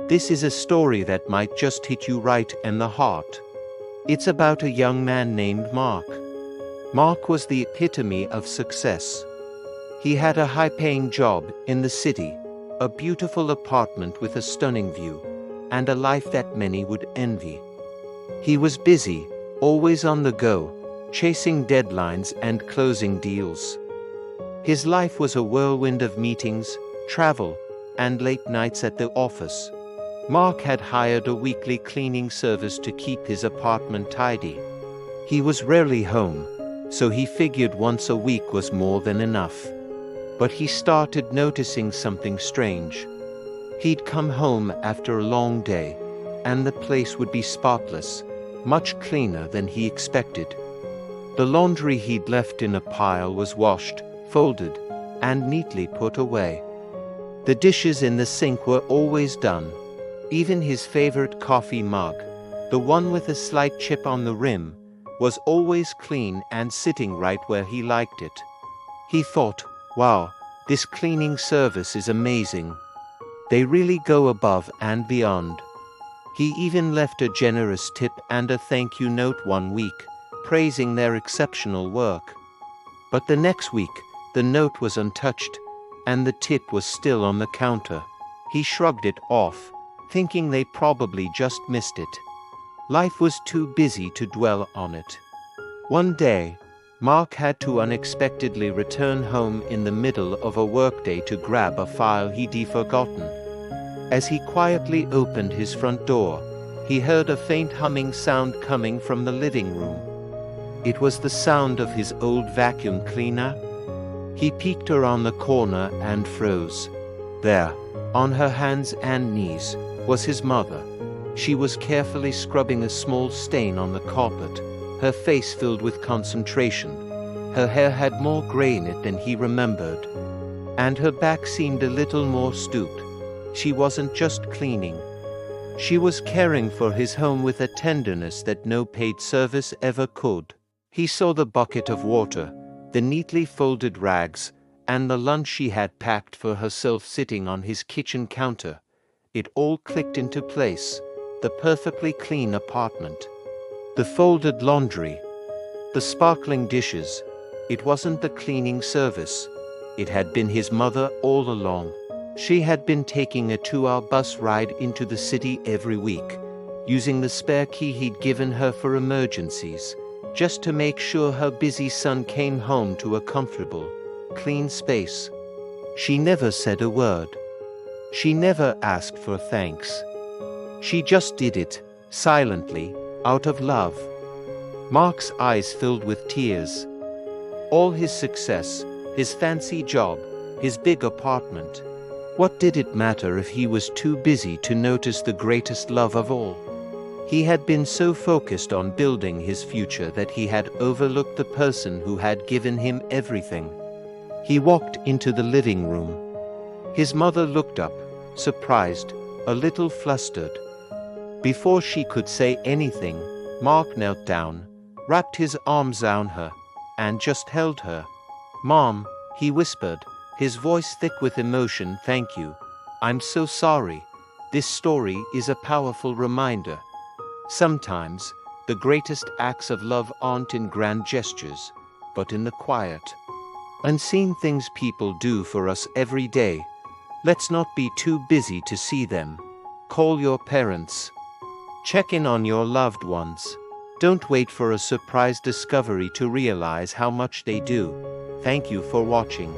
This is a story that might just hit you right in the heart. It's about a young man named Mark. Mark was the epitome of success. He had a high-paying job in the city, a beautiful apartment with a stunning view, and a life that many would envy. He was busy, always on the go, chasing deadlines and closing deals. His life was a whirlwind of meetings, travel, and late nights at the office. Mark had hired a weekly cleaning service to keep his apartment tidy. He was rarely home, so he figured once a week was more than enough. But he started noticing something strange. He'd come home after a long day, and the place would be spotless, much cleaner than he expected. The laundry he'd left in a pile was washed, folded, and neatly put away. The dishes in the sink were always done. Even his favorite coffee mug, the one with a slight chip on the rim, was always clean and sitting right where he liked it. He thought, wow, this cleaning service is amazing. They really go above and beyond. He even left a generous tip and a thank you note one week, praising their exceptional work. But the next week, the note was untouched, and the tip was still on the counter. He shrugged it off, thinking they probably just missed it. Life was too busy to dwell on it. One day, Mark had to unexpectedly return home in the middle of a workday to grab a file he'd forgotten. As he quietly opened his front door, he heard a faint humming sound coming from the living room. It was the sound of his old vacuum cleaner. He peeked around the corner and froze. There, on her hands and knees, was his mother. She was carefully scrubbing a small stain on the carpet, her face filled with concentration. Her hair had more gray in it than he remembered, and her back seemed a little more stooped. She wasn't just cleaning. She was caring for his home with a tenderness that no paid service ever could. He saw the bucket of water, the neatly folded rags, and the lunch she had packed for herself sitting on his kitchen counter. It all clicked into place, the perfectly clean apartment. The folded laundry, the sparkling dishes. It wasn't the cleaning service. It had been his mother all along. She had been taking a 2-hour bus ride into the city every week, using the spare key he'd given her for emergencies, just to make sure her busy son came home to a comfortable, clean space. She never said a word. She never asked for thanks. She just did it, silently, out of love. Mark's eyes filled with tears. All his success, his fancy job, his big apartment. What did it matter if he was too busy to notice the greatest love of all? He had been so focused on building his future that he had overlooked the person who had given him everything. He walked into the living room. His mother looked up, surprised, a little flustered. Before she could say anything, Mark knelt down, wrapped his arms around her, and just held her. "Mom," he whispered, his voice thick with emotion, "thank you. I'm so sorry. This story is a powerful reminder. Sometimes, the greatest acts of love aren't in grand gestures, but in the quiet, unseen things people do for us every day. Let's not be too busy to see them. Call your parents. Check in on your loved ones. Don't wait for a surprise discovery to realize how much they do." Thank you for watching.